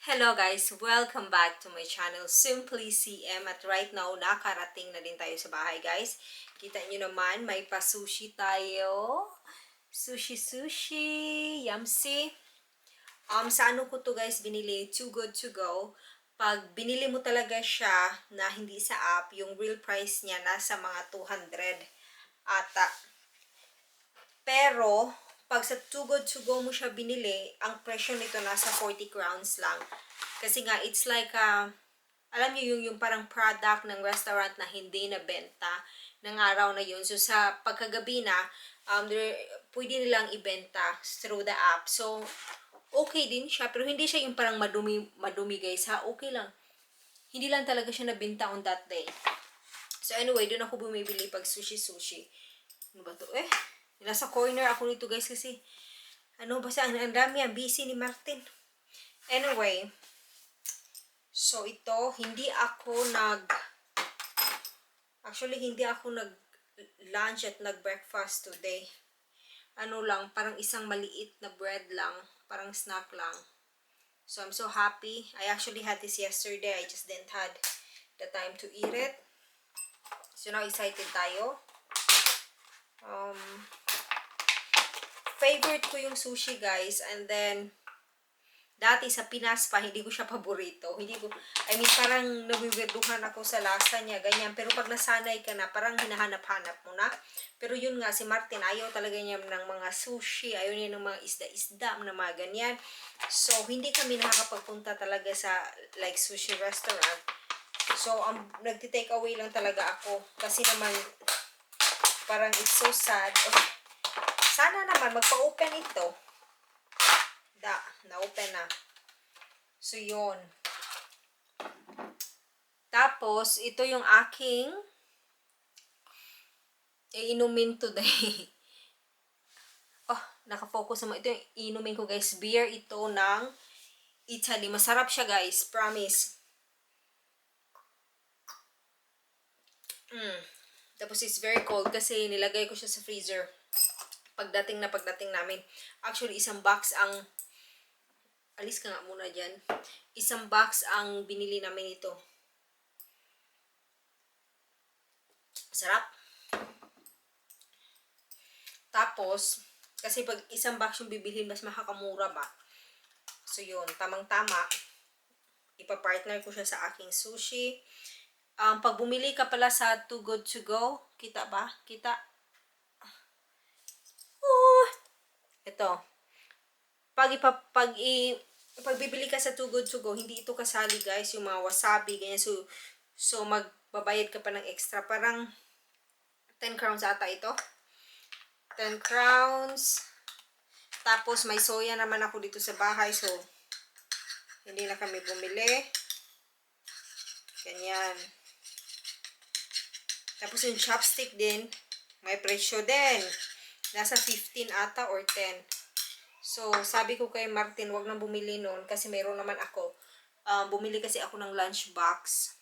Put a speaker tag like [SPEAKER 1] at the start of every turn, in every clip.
[SPEAKER 1] Hello guys! Welcome back to my channel, Simply CM. At right now, nakarating na din tayo sa bahay guys. Kita nyo naman, may pa-sushi tayo. Sushi! Yumsy! Sa ano ko to guys, binili, Too Good To Go. Pag binili mo talaga siya na hindi sa app, yung real price niya nasa mga 200 ata. Pero, pag sa Too Good To Go mo siya binili, ang presyo nito nasa 40 crowns lang. Kasi nga, it's like, alam niyo yung parang product ng restaurant na hindi nabenta ng araw na yun. So, sa pagkagabi na, pwede nilang ibenta through the app. So, okay din siya. Pero hindi siya yung parang madumi guys ha. Okay lang. Hindi lang talaga siya nabenta on that day. So, anyway, doon ako bumibili pag sushi. Ano ba to? Nasa corner ako nito guys kasi basta ang dami ang busy ni Martin. Anyway, so ito, hindi ako nag-lunch at nag-breakfast today. Ano lang, parang isang maliit na bread lang, parang snack lang. So I'm so happy. I actually had this yesterday. I just didn't had the time to eat it. So now excited tayo. Favorite ko yung sushi guys, and then dati sa Pinas pa hindi ko siya paborito. Parang nawiwirduhan ako sa lasa niya ganyan, pero pag nasanay ka na parang hinahanap-hanap mo na. Pero yun nga, si Martin ayaw talaga niya ng mga sushi, ayaw niya ng mga isda-isda na mga ganyan. So hindi kami nakakapagpunta talaga sa like sushi restaurant. So nagti-take away lang talaga ako kasi naman parang it's so sad. Sana naman magpa-open ito. Na-open na. So, yun. Tapos, ito yung aking iinumin today. Nakafocus naman. Ito yung iinumin ko guys. Beer ito ng Italy. Masarap siya guys. Promise. Tapos, it's very cold kasi nilagay ko siya sa freezer. Pagdating namin. Actually, isang box ang alis ka nga muna dyan. Isang box ang binili namin ito. Sarap. Tapos, kasi pag isang box yung bibilhin, mas makakamura ba? So, yun. Tamang-tama. Ipapartner ko siya sa aking sushi. Pag bumili ka pala sa Too Good To Go, kita ba? Kita? Ito. Pag bibili ka sa Too Good To Go, hindi ito kasali guys, yung mga wasabi, ganyan. So magbabayad ka pa ng extra. Parang 10 crowns ata ito. 10 crowns. Tapos may soya naman ako dito sa bahay, so hindi na kami bumili. Ganyan. Tapos yung chopstick din, may presyo din. Nasa 15 ata or 10. So, sabi ko kay Martin, wag nang bumili noon kasi meron naman ako. Bumili kasi ako ng lunch box.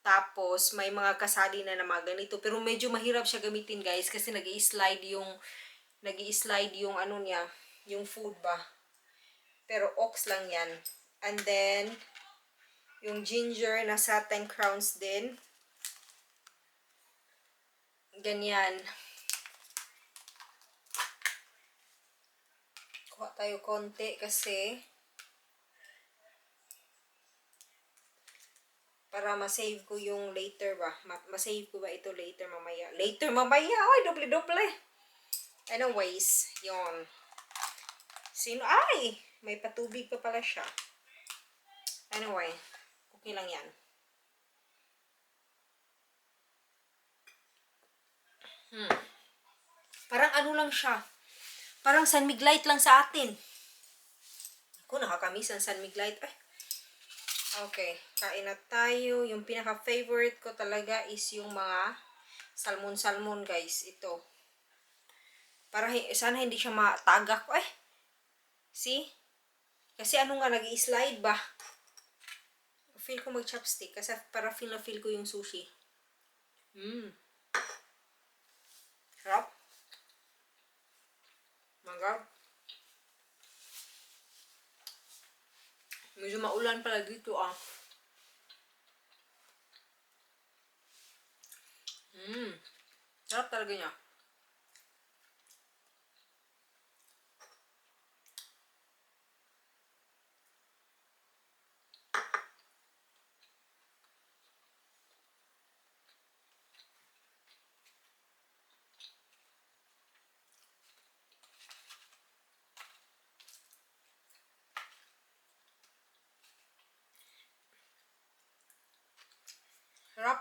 [SPEAKER 1] Tapos, may mga kasali na mga ganito. Pero medyo mahirap siya gamitin guys kasi nag-i-slide yung ano niya, yung food ba. Pero ox lang yan. And then, yung ginger, nasa 10 crowns din. Ganyan. Kuha tayo konti kasi para ma-save ko yung later ba. Ma-save ko ba ito later mamaya. Later mamaya! Ay, doble-doble! Anyways, yon. Ay! May patubig pa pala siya. Anyway, okay lang yan. Parang ano lang siya. Parang San Miglite lang sa atin. Ako, nakakamiss ang San Miglite. Okay, kain na tayo. Yung pinaka-favorite ko talaga is yung mga salmon guys. Ito. Para sana hindi siya matagak. See? Kasi ano nga, nag-i-slide ba? Feel ko mag-chopstick. Kasi para feel ko yung sushi. Sarap. Magab. Medyo maulan pala dito ah. Sarap talaga niya. Sarap.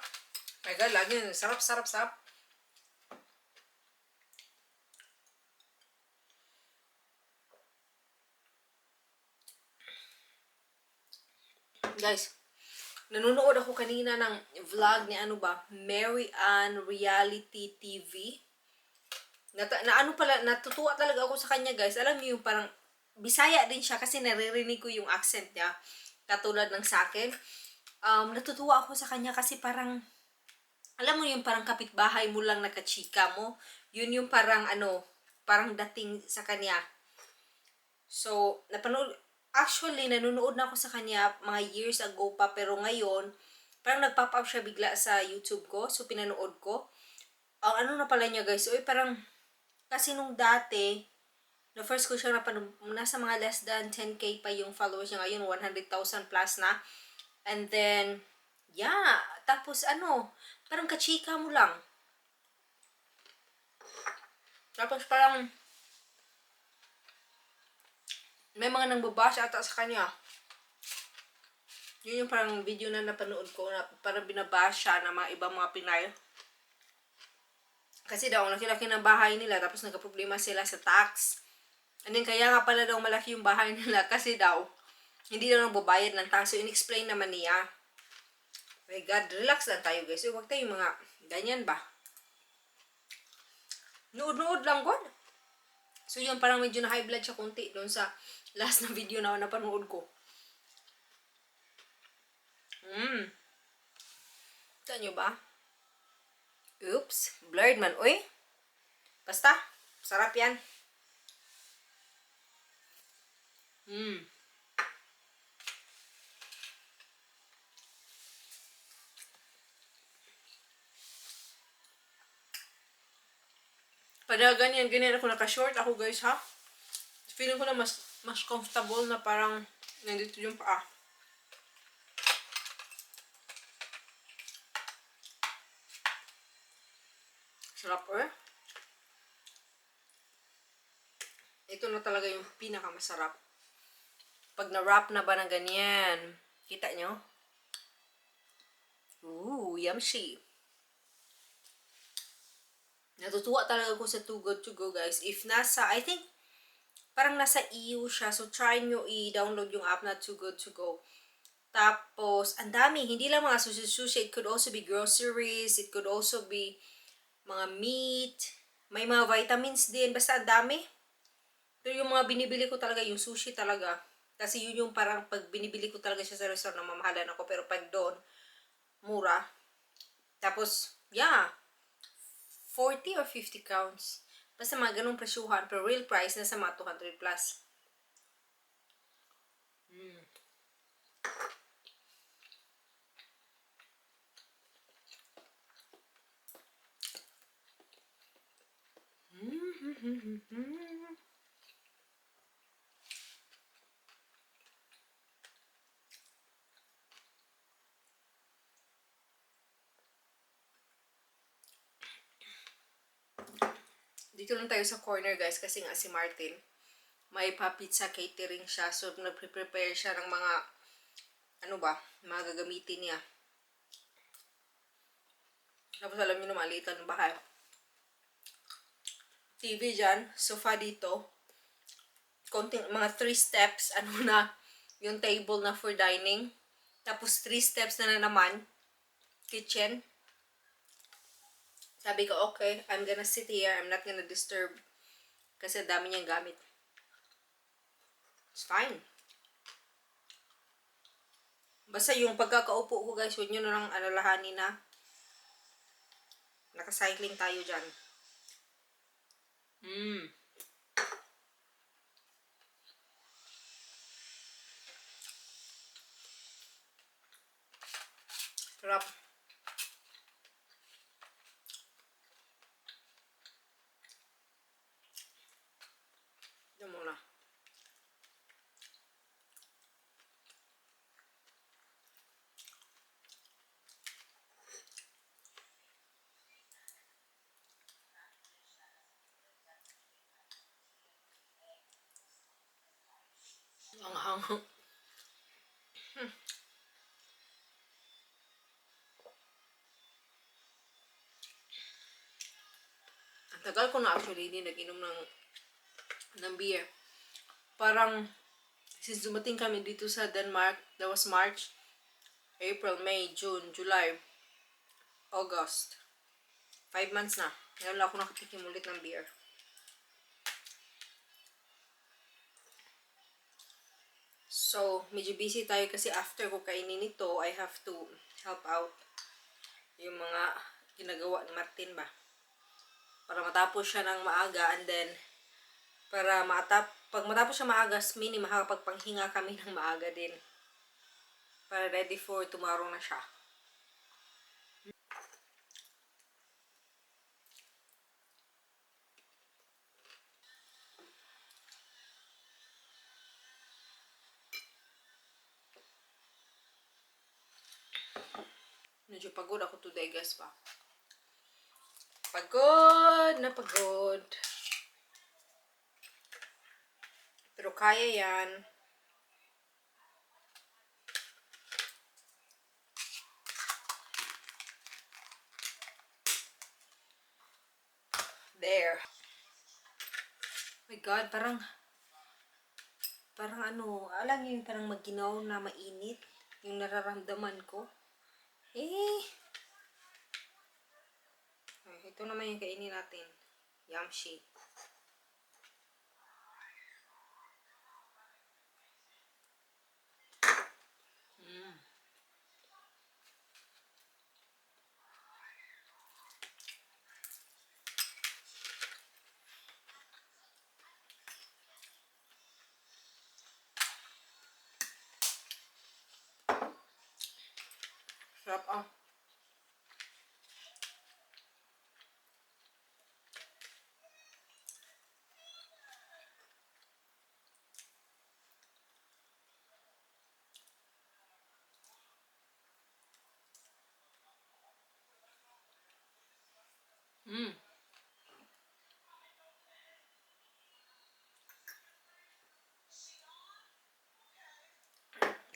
[SPEAKER 1] My God, lagi yun. Sarap, sarap, sarap. Guys, nanonood ako kanina ng vlog ni ano ba, Mary Ann Reality TV. Na ano pala, natutuwa talaga ako sa kanya guys. Alam niyo yung parang, Bisaya din siya kasi naririnig ko yung accent niya. Katulad ng sa akin. Natutuwa ako sa kanya kasi parang, alam mo yung parang kapitbahay mo lang nakachika mo. Yun yung parang ano, parang dating sa kanya. So, actually, nanonood na ako sa kanya mga years ago pa, pero ngayon, parang nagpop up siya bigla sa YouTube ko. So, pinanood ko. Ang ano na pala niya guys, parang, kasi nung dati, na first ko siya napanood, nasa mga less than 10k pa yung followers niya ngayon, 100,000 plus na. And then, yeah, tapos ano, parang kachika mo lang. Tapos parang, may mga nangbabash ata sa kanya. Yun yung parang video na napanood ko na parang binabash siya ng mga ibang mga Pinay. Kasi daw, laki-laki ng bahay nila tapos nagka-problema sila sa tax. And then kaya nga pala daw malaki yung bahay nila kasi daw, hindi daw nagbabayad ng tax. So, in-explain naman niya. My God, relax lang tayo guys. So, huwag tayong mga ganyan ba? Nood-nood lang God. So, yun parang medyo na high blood siya konti doon sa last na video na napanood ko. Saan nyo ba? Oops, blurred man. Uy, basta, sarap yan. Pada ganyan ako naka-short ako guys ha. Feeling ko na mas comfortable na parang nandito yung paa. Sarap Ito na talaga yung pinakamasarap. Pag na-wrap na ba ng ganyan. Kita nyo? Ooh, yumshy. Natutuwa talaga ko sa Too Good To Go guys. If I think, parang nasa EU siya. So, try nyo i-download yung app na Too Good To Go. Tapos, ang dami. Hindi lang mga sushi. It could also be groceries. It could also be mga meat. May mga vitamins din. Basta ang dami. Pero yung mga binibili ko talaga, yung sushi talaga. Kasi yun yung parang pag binibili ko talaga siya sa restaurant na mamahalan ako. Pero pag doon, mura. Tapos, yeah. 40 or 50 crowns. Basta mga ganong presyuhan. Pero real price, nasa mga 200 plus. Dito lang tayo sa corner guys kasi nga si Martin may pa-pizza catering siya. So, nagpre-prepare siya ng mga ano ba, mga gagamitin niya. Tapos alam niyo na maliitan ng bahay. TV dyan, sofa dito. Konting, mga 3 steps, ano na, yung table na for dining. Tapos 3 steps na naman, kitchen. Sabi ko, okay, I'm gonna sit here. I'm not gonna disturb. Kasi dami niyang gamit. It's fine. Basta yung pagkakaupo ko guys, huwag nyo na lang alalahanin na nakacycling tayo dyan. Sarap. Ito muna. Ang hanghang. Ang tagal ko na actually hindi nag-inom ng beer. Parang, since dumating kami dito sa Denmark, that was March, April, May, June, July, August. 5 months na. Ngayon lang ako nakatikim ulit ng beer. So, medyo busy tayo kasi after ko kainin ito, I have to help out yung mga ginagawa ni Martin ba. Para matapos siya ng maaga and then pag matapos siya maaga, mini makakapagpanghinga kami ng maaga din. Para ready for tomorrow na siya. Medyo pagod ako today, guys pa. Pagod na pagod. Pero kaya yan. There. Oh my God, parang ano, alam niyo yung parang maginaw na mainit. Yung nararamdaman ko. Ito naman yung kainin natin. Yamshi. Sarap ah.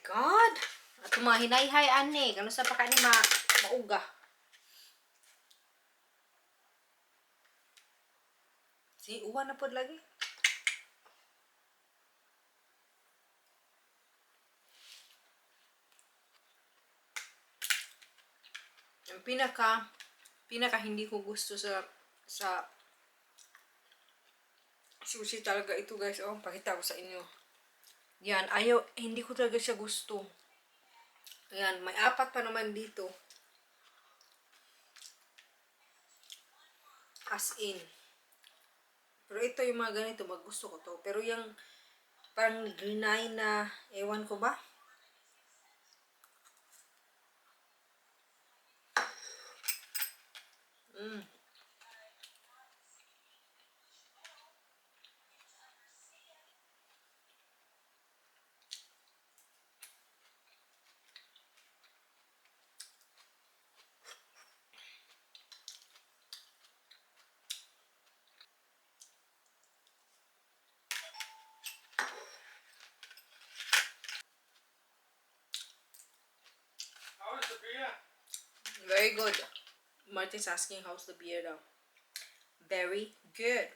[SPEAKER 1] God! At mga hinay-hay ane. Kano sa pa ni mauga. Si uwan na pod lagi. Yung pinaka hindi ko gusto sa sushi talaga ito, guys. Oh, pakita ko sa inyo. Yan, hindi ko talaga siya gusto. Ayan, may 4 pa naman dito. As in. Pero ito yung mga ganito, gusto ko to. Pero yung parang grinay na, ewan ko ba? Very good. Martin's asking how's the beer though. Very good.